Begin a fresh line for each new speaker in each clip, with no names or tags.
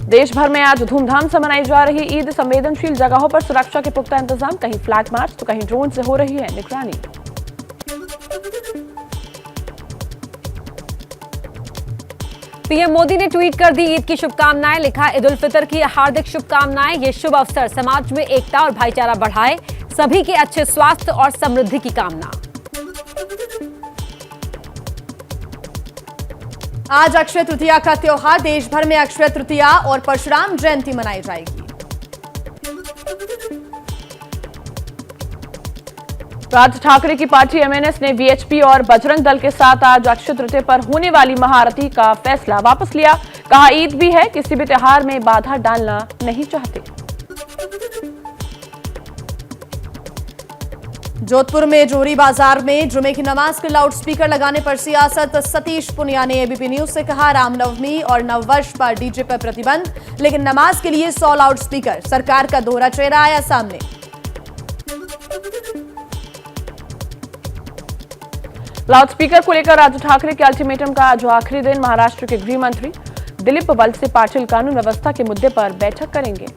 देश भर में आज धूमधाम से मनाई जा रही ईद। संवेदनशील जगहों पर सुरक्षा के पुख्ता इंतजाम, कहीं फ्लैग मार्च तो कहीं ड्रोन से हो रही है निगरानी।
पीएम मोदी ने ट्वीट कर दी ईद की शुभकामनाएं। लिखा, ईद उल फितर की हार्दिक शुभकामनाएं। ये शुभ अवसर समाज में एकता और भाईचारा बढ़ाए, सभी के अच्छे स्वास्थ्य और समृद्धि की कामना।
आज अक्षय तृतीया का त्योहार, देश भर में अक्षय तृतीया और परशुराम जयंती मनाई जाएगी।
राज ठाकरे की पार्टी एमएनएस ने वीएचपी और बजरंग दल के साथ आज अक्षय तृतीया पर होने वाली महाआरती का फैसला वापस लिया। कहा, ईद भी है, किसी भी त्योहार में बाधा डालना नहीं चाहते।
जोधपुर में जोरी बाजार में जुमे की नमाज के लाउडस्पीकर लगाने पर सियासत। सतीश पुनिया ने एबीपी न्यूज से कहा, रामनवमी और नववर्ष पर डीजे पर प्रतिबंध, लेकिन नमाज के लिए 100 लाउडस्पीकर। सरकार का दोहरा चेहरा आया सामने।
लाउडस्पीकर को लेकर राज ठाकरे के अल्टीमेटम का आज आखिरी दिन। महाराष्ट्र के गृह मंत्री दिलीप वलसे पाटिल कानून व्यवस्था के मुद्दे पर बैठक करेंगे।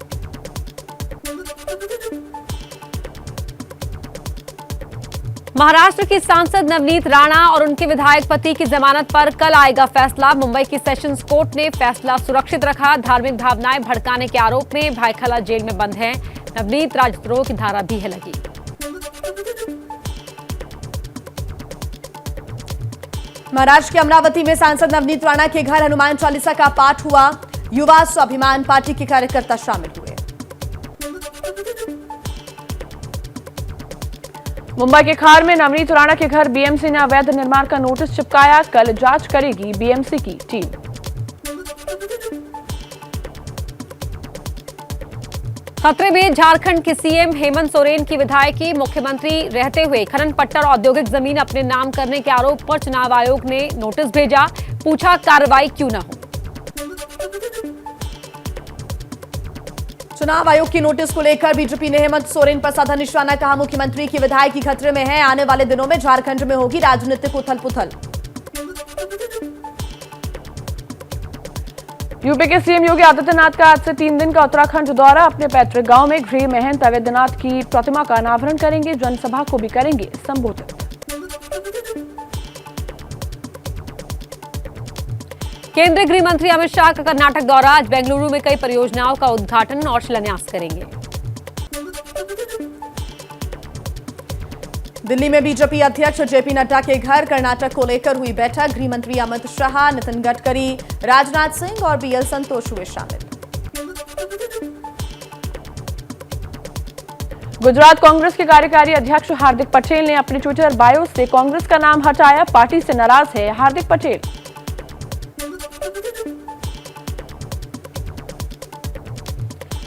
महाराष्ट्र की सांसद नवनीत राणा और उनके विधायक पति की जमानत पर कल आएगा फैसला। मुंबई की सेशंस कोर्ट ने फैसला सुरक्षित रखा। धार्मिक भावनाएं भड़काने के आरोप में भायखला जेल में बंद हैं। नवनीत राजद्रोह की धारा भी है लगी।
महाराष्ट्र के अमरावती में सांसद नवनीत राणा के घर हनुमान चालीसा का पाठ हुआ। युवा स्वाभिमान पार्टी के कार्यकर्ता शामिल हुए।
मुंबई के खार में नवनीत राणा के घर बीएमसी ने अवैध निर्माण का नोटिस चिपकाया। कल जांच करेगी बीएमसी की टीम।
खतरे में झारखंड के सीएम हेमंत सोरेन की विधायकी। मुख्यमंत्री रहते हुए खनन पट्टा और औद्योगिक जमीन अपने नाम करने के आरोप पर चुनाव आयोग ने नोटिस भेजा। पूछा, कार्रवाई क्यों न हो।
चुनाव आयोग की नोटिस को लेकर बीजेपी ने हेमंत सोरेन पर साधा निशाना। कहा, मुख्यमंत्री की विधायकी खतरे में है। आने वाले दिनों में झारखंड में होगी राजनीतिक उथल पुथल।
यूपी के सीएम योगी आदित्यनाथ का आज से 3 दिन का उत्तराखंड दौरा। अपने पैतृक गांव में गृह महंत अवैधनाथ की प्रतिमा का अनावरण करेंगे। जनसभा को भी करेंगे संबोधित।
केंद्रीय गृह मंत्री अमित शाह का कर्नाटक दौरा। आज बेंगलुरु में कई परियोजनाओं का उद्घाटन और शिलान्यास करेंगे।
दिल्ली में बीजेपी अध्यक्ष जेपी नड्डा के घर कर्नाटक को लेकर हुई बैठक। गृह मंत्री अमित शाह, नितिन गडकरी, राजनाथ सिंह और बीएल संतोष हुए शामिल।
गुजरात कांग्रेस के कार्यकारी अध्यक्ष हार्दिक पटेल ने अपने ट्विटर बायो से कांग्रेस का नाम हटाया। पार्टी से नाराज है हार्दिक पटेल।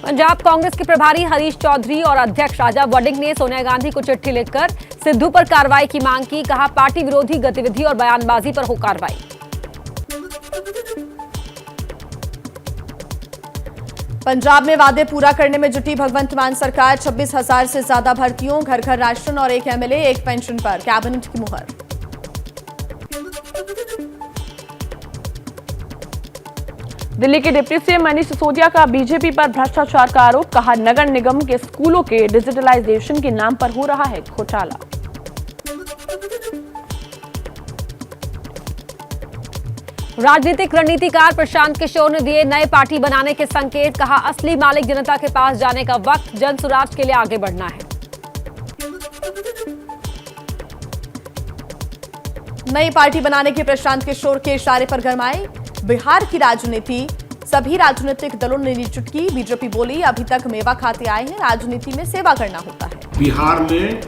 पंजाब कांग्रेस के प्रभारी हरीश चौधरी और अध्यक्ष राजा वडिंग ने सोनिया गांधी को चिट्ठी लिखकर सिद्धू पर कार्रवाई की मांग की। कहा, पार्टी विरोधी गतिविधि और बयानबाजी पर हो कार्रवाई।
पंजाब में वादे पूरा करने में जुटी भगवंत मान सरकार। 26,000 से ज्यादा भर्तियों, घर घर राशन और 1 एमएलए 1 पेंशन पर कैबिनेट की मुहर।
दिल्ली के डिप्टी सीएम मनीष सिसोदिया का बीजेपी पर भ्रष्टाचार का आरोप। कहा, नगर निगम के स्कूलों के डिजिटलाइजेशन के नाम पर हो रहा है घोटाला।
राजनीतिक रणनीतिकार प्रशांत किशोर ने दिए नए पार्टी बनाने के संकेत। कहा, असली मालिक जनता के पास जाने का वक्त, जन सुराज के लिए आगे बढ़ना है।
नई पार्टी बनाने के प्रशांत किशोर के इशारे पर गरमाए बिहार की राजनीति। सभी राजनीतिक दलों ने ली चुटकी। बीजेपी बोली, अभी तक मेवा खाते आए हैं, राजनीति में सेवा करना होता है।
बिहार में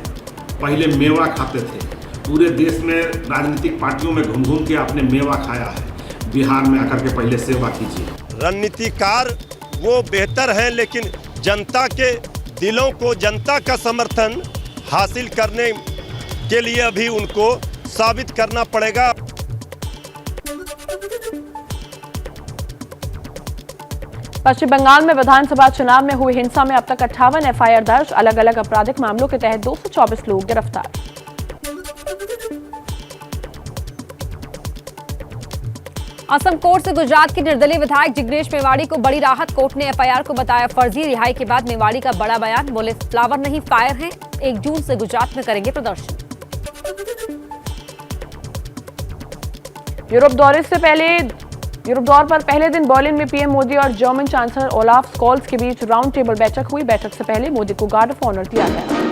पहले मेवा खाते थे, पूरे देश में राजनीतिक पार्टियों में घूम घूम के आपने मेवा खाया है। बिहार में आकर के पहले सेवा कीजिए।
रणनीतिकार वो बेहतर है, लेकिन जनता के दिलों को, जनता का समर्थन हासिल करने के लिए अभी उनको साबित करना पड़ेगा।
पश्चिम बंगाल में विधानसभा चुनाव में हुई हिंसा में अब तक 58 एफआईआर दर्ज। अलग अलग आपराधिक मामलों के तहत 224 लोग गिरफ्तार।
असम कोर्ट से गुजरात के निर्दलीय विधायक जिग्नेश मेवाड़ी को बड़ी राहत। कोर्ट ने एफआईआर को बताया फर्जी। रिहाई के बाद मेवाड़ी का बड़ा बयान, बोले फ्लावर नहीं फायर हैं। 1 जून से गुजरात में करेंगे प्रदर्शन।
यूरोप दौरे पर पहले दिन बर्लिन में पीएम मोदी और जर्मन चांसलर ओलाफ स्कॉल्स के बीच राउंड टेबल बैठक हुई। बैठक से पहले मोदी को गार्ड ऑफ ऑनर दिया गया।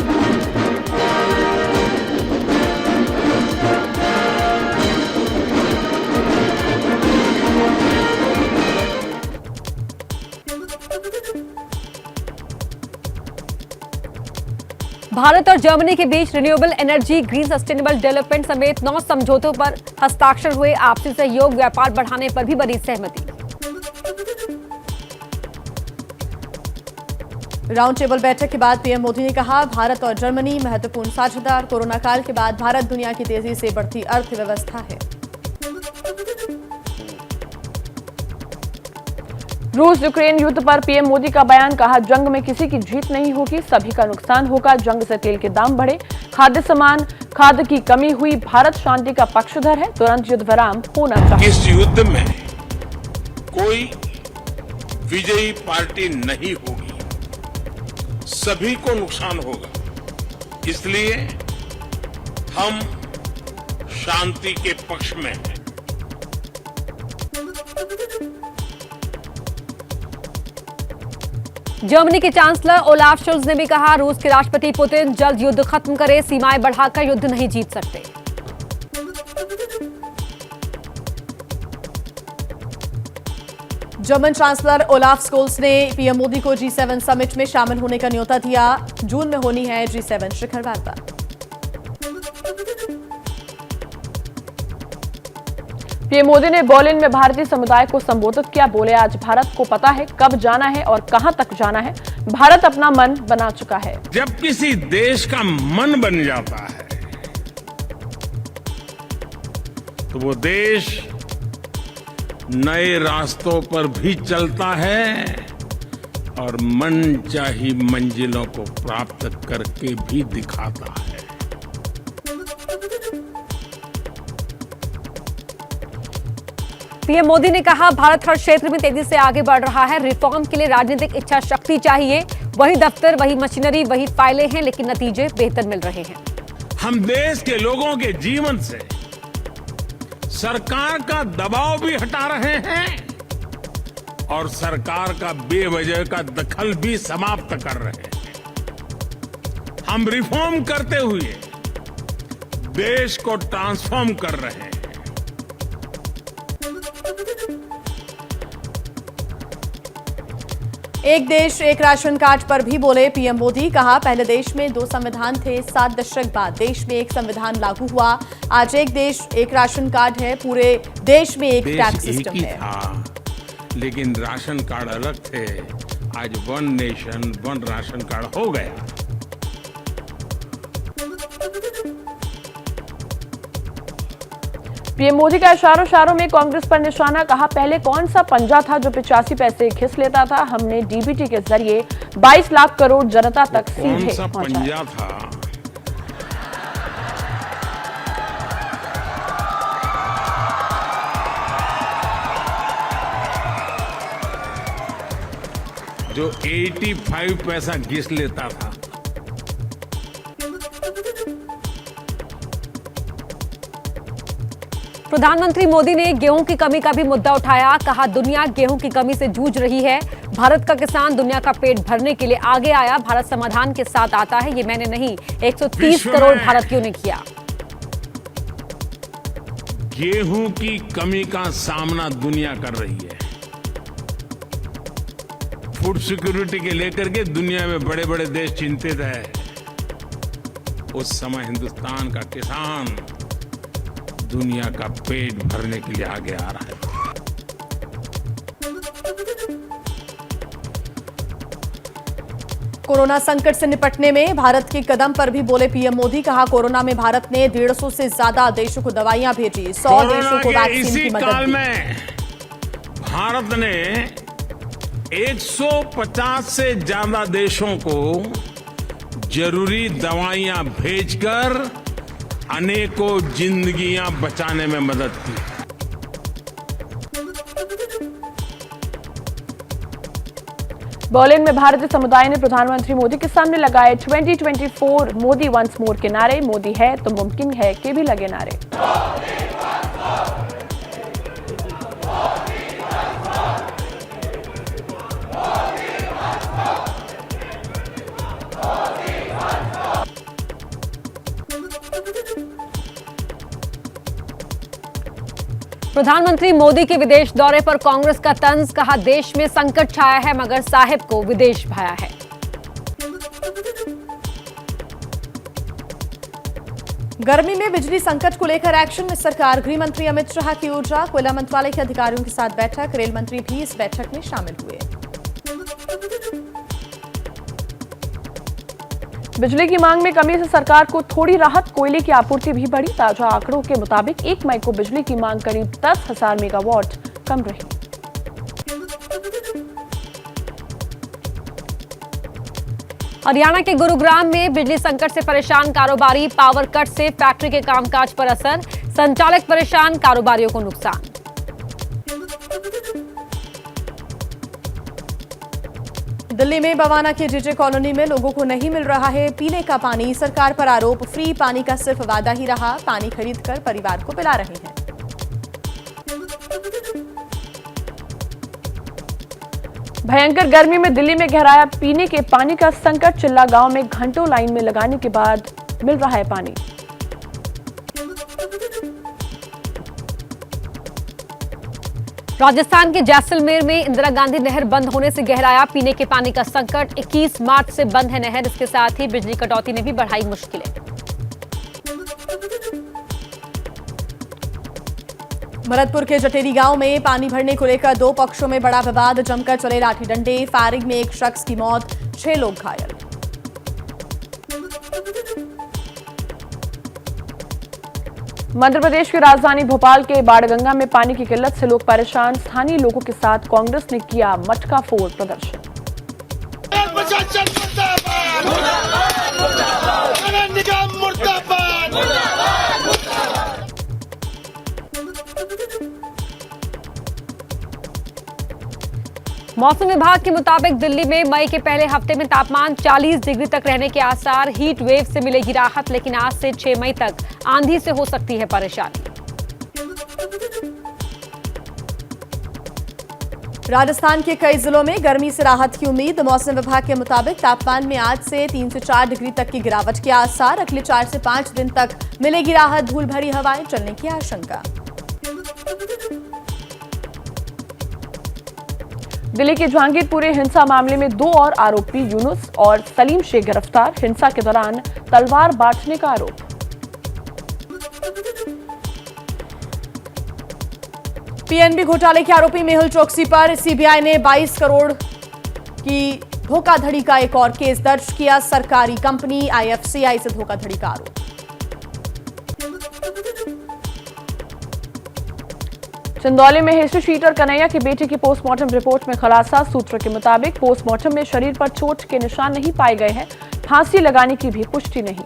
भारत और जर्मनी के बीच renewable energy, green sustainable development समेत 9 समझौतों पर हस्ताक्षर हुए। आपसी सहयोग, व्यापार बढ़ाने पर भी बनी सहमति।
राउंड टेबल बैठक के बाद पीएम मोदी ने कहा, भारत और जर्मनी महत्वपूर्ण साझेदार। कोरोना काल के बाद भारत दुनिया की तेजी से बढ़ती अर्थव्यवस्था है।
रूस यूक्रेन युद्ध पर पीएम मोदी का बयान, कहा जंग में किसी की जीत नहीं होगी, सभी का नुकसान होगा। जंग से तेल के दाम बढ़े, खाद्य की कमी हुई। भारत शांति का पक्षधर है, तुरंत युद्ध विराम होना चाहिए।
इस युद्ध में कोई विजयी पार्टी नहीं होगी, सभी को नुकसान होगा। इसलिए हम शांति के पक्ष में हैं।
जर्मनी के चांसलर ओलाफ शोल्ज ने भी कहा, रूस के राष्ट्रपति पुतिन जल्द युद्ध खत्म करे, सीमाएं बढ़ाकर युद्ध नहीं जीत सकते।
जर्मन चांसलर ओलाफ स्कोल्स ने पीएम मोदी को G7 समिट में शामिल होने का न्योता दिया। जून में होनी है G7 शिखर वार्ता।
पीएम मोदी ने बर्लिन में भारतीय समुदाय को संबोधित किया। बोले, आज भारत को पता है कब जाना है और कहां तक जाना है। भारत अपना मन बना चुका है।
जब किसी देश का मन बन जाता है तो वो देश नए रास्तों पर भी चलता है और मनचाही मंजिलों को प्राप्त करके भी दिखाता है।
पीएम मोदी ने कहा, भारत हर क्षेत्र में तेजी से आगे बढ़ रहा है। रिफॉर्म के लिए राजनीतिक इच्छा शक्ति चाहिए। वही दफ्तर, वही मशीनरी, वही फाइलें हैं, लेकिन नतीजे बेहतर मिल रहे हैं।
हम देश के लोगों के जीवन से सरकार का दबाव भी हटा रहे हैं और सरकार का बेवजह का दखल भी समाप्त कर रहे हैं। हम रिफॉर्म करते हुए देश को ट्रांसफॉर्म कर रहे हैं।
एक देश एक राशन कार्ड पर भी बोले पीएम मोदी। कहा, पहले देश में 2 संविधान थे, 7 दशक बाद देश में एक संविधान लागू हुआ। आज एक देश एक राशन कार्ड है, पूरे देश में एक टैक्स सिस्टम है।
था, लेकिन राशन कार्ड अलग थे। आज 1 नेशन 1 राशन कार्ड हो गया।
पीएम मोदी का इशारों में कांग्रेस पर निशाना। कहा, पहले कौन सा पंजा था जो 85 पैसे घिस लेता था। हमने डीबीटी के जरिए 22 लाख करोड़ जनता तक सीधे
कौन सा पंजा था जो 85 पैसा घिस लेता था।
प्रधानमंत्री मोदी ने गेहूं की कमी का भी मुद्दा उठाया। कहा, दुनिया गेहूं की कमी से जूझ रही है। भारत का किसान दुनिया का पेट भरने के लिए आगे आया। भारत समाधान के साथ आता है, ये मैंने नहीं, 130 करोड़ भारतीयों ने किया।
गेहूं की कमी का सामना दुनिया कर रही है। फूड सिक्योरिटी के लेकर के दुनिया में बड़े बड़े देश चिंतित है। उस समय हिंदुस्तान का किसान दुनिया का पेट भरने के लिए आगे आ रहा है।
कोरोना संकट से निपटने में भारत के कदम पर भी बोले पीएम मोदी। कहा, कोरोना में भारत ने 150 से ज्यादा देशों को दवाइयां भेजी। 100 देशों को वैक्सीन की मदद दी।
में भारत ने 150 से ज्यादा देशों को जरूरी दवाइयां भेजकर अनेकों जिंदगियां बचाने में मदद की।
बर्लिन में भारतीय समुदाय ने प्रधानमंत्री मोदी के सामने लगाए 2024 मोदी वंस मोर के नारे। मोदी है तो मुमकिन है कि भी लगे नारे।
प्रधानमंत्री मोदी के विदेश दौरे पर कांग्रेस का तंज, कहा देश में संकट छाया है मगर साहिब को विदेश भाया है।
गर्मी में बिजली संकट को लेकर एक्शन में सरकार। गृह मंत्री अमित शाह की ऊर्जा कोयला मंत्रालय के अधिकारियों के साथ बैठक। रेल मंत्री भी इस बैठक में शामिल हुए।
बिजली की मांग में कमी से सरकार को थोड़ी राहत, कोयले की आपूर्ति भी बढ़ी। ताजा आंकड़ों के मुताबिक 1 मई को बिजली की मांग करीब 10,000 मेगावाट कम रही।
हरियाणा के गुरुग्राम में बिजली संकट से परेशान कारोबारी, पावर कट से फैक्ट्री के कामकाज पर असर, संचालक परेशान, कारोबारियों को नुकसान।
दिल्ली में बवाना के जेजे कॉलोनी में लोगों को नहीं मिल रहा है पीने का पानी। सरकार पर आरोप, फ्री पानी का सिर्फ वादा ही रहा। पानी खरीदकर परिवार को पिला रहे हैं।
भयंकर गर्मी में दिल्ली में गहराया पीने के पानी का संकट। चिल्ला गांव में घंटों लाइन में लगाने के बाद मिल रहा है पानी।
राजस्थान के जैसलमेर में इंदिरा गांधी नहर बंद होने से गहराया पीने के पानी का संकट। 21 मार्च से बंद है नहर। इसके साथ ही बिजली कटौती ने भी बढ़ाई मुश्किलें।
भरतपुर के जटेरी गांव में पानी भरने को लेकर 2 पक्षों में बड़ा विवाद। जमकर चले लाठी डंडे। फायरिंग में 1 शख्स की मौत, 6 लोग घायल।
मध्य प्रदेश की राजधानी भोपाल के बाणगंगा में पानी की किल्लत से लोग परेशान। स्थानीय लोगों के साथ कांग्रेस ने किया मटका फोड़ प्रदर्शन।
मौसम विभाग के मुताबिक दिल्ली में मई के पहले हफ्ते में तापमान 40 डिग्री तक रहने के आसार। हीट वेव से मिलेगी राहत, लेकिन आज से 6 मई तक आंधी से हो सकती है परेशानी।
राजस्थान के कई जिलों में गर्मी से राहत की उम्मीद। मौसम विभाग के मुताबिक तापमान में आज से 3 से 4 डिग्री तक की गिरावट के आसार। अगले 4 से 5 दिन तक मिलेगी राहत। धूल भरी हवाएं चलने की आशंका।
दिल्ली के जहांगीरपुरी हिंसा मामले में 2 और आरोपी यूनुस और सलीम शेख गिरफ्तार। हिंसा के दौरान तलवार बांटने का आरोप।
पीएनबी घोटाले के आरोपी मेहुल चोकसी पर सीबीआई ने 22 करोड़ की धोखाधड़ी का एक और केस दर्ज किया। सरकारी कंपनी आईएफसीआई से धोखाधड़ी का आरोप।
चंदौली में हिस्ट्री शीटर कन्हैया की बेटी की पोस्टमार्टम रिपोर्ट में खुलासा। सूत्रों के मुताबिक पोस्टमार्टम में शरीर पर चोट के निशान नहीं पाए गए हैं। फांसी लगाने की भी पुष्टि नहीं।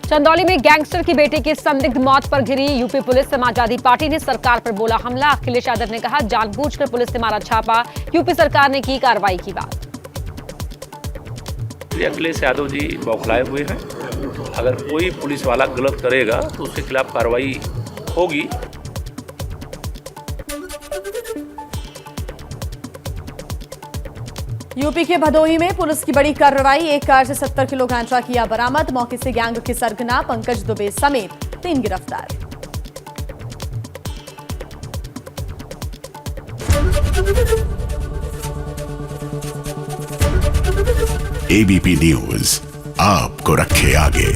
चंदौली में गैंगस्टर की बेटी की संदिग्ध मौत पर घिरी यूपी पुलिस। समाजवादी पार्टी ने सरकार पर बोला हमला। अखिलेश यादव ने कहा जानबूझकर पुलिस ने मारा छापा। यूपी सरकार ने की कार्रवाई की बात।
अखिलेश यादव जी बौखलाए हुए हैं। अगर कोई पुलिस वाला गलत करेगा तो उसके खिलाफ कार्रवाई होगी।
यूपी के भदोही में पुलिस की बड़ी कार्रवाई। एक कार से 70 किलो गांजा किया बरामद। मौके से गैंग के सरगना पंकज दुबे समेत 3 गिरफ्तार।
एबीपी न्यूज आपको रखे आगे।